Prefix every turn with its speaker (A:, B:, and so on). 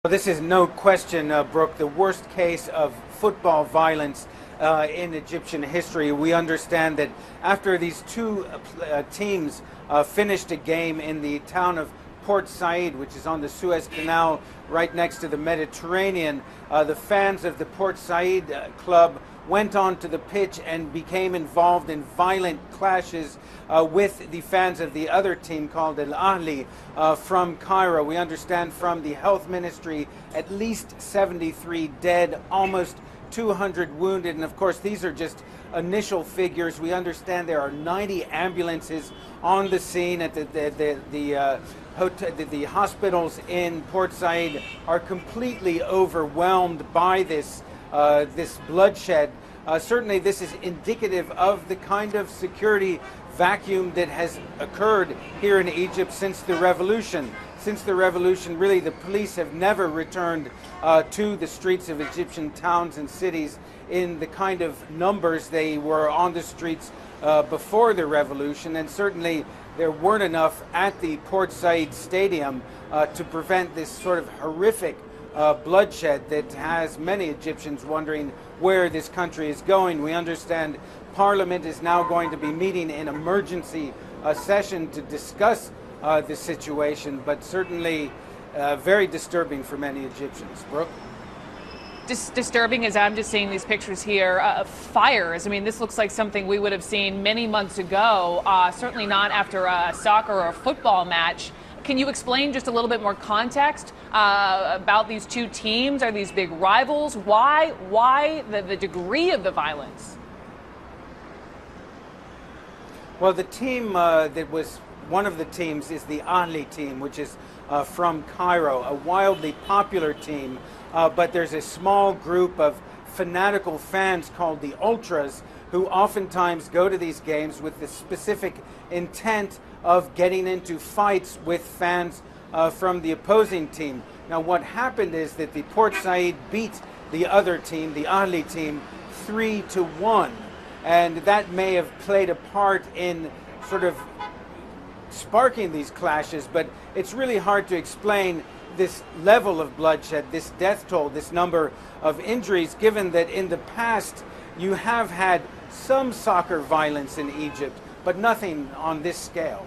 A: Well, this is no question, Brooke, the worst case of football violence in Egyptian history. We understand that after these two teams finished a game in the town of Port Said, which is on the Suez Canal right next to the Mediterranean, the fans of the Port Said club went onto the pitch and became involved in violent clashes with the fans of the other team called Al Ahli from Cairo. We understand from the health ministry at least 73 dead, almost 200 wounded, and of course these are just initial figures. We understand there are 90 ambulances on the scene at the hospitals in Port Said are completely overwhelmed by this bloodshed. Certainly this is indicative of the kind of security vacuum that has occurred here in Egypt since the revolution. Since the revolution, really, the police have never returned to the streets of Egyptian towns and cities in the kind of numbers they were on the streets before the revolution, and certainly there weren't enough at the Port Said Stadium to prevent this sort of horrific bloodshed that has many Egyptians wondering where this country is going. We understand Parliament is now going to be meeting in emergency session to discuss the situation, but certainly very disturbing for many Egyptians. Brooke?
B: Disturbing as I'm just seeing these pictures here of fires. I mean, this looks like something we would have seen many months ago, certainly not after a soccer or a football match. Can you explain just a little bit more context about these two teams? Are these big rivals? Why the degree of the violence?
A: Well, the team that was one of the teams is the Ahli team, which is from Cairo, a wildly popular team. But there's a small group of fanatical fans called the Ultras who oftentimes go to these games with the specific intent of getting into fights with fans from the opposing team. Now, what happened is that the Port Said beat the other team, the Ahli team, 3-1. And that may have played a part in sort of sparking these clashes, but it's really hard to explain this level of bloodshed, this death toll, this number of injuries, given that in the past you have had some soccer violence in Egypt, but nothing on this scale.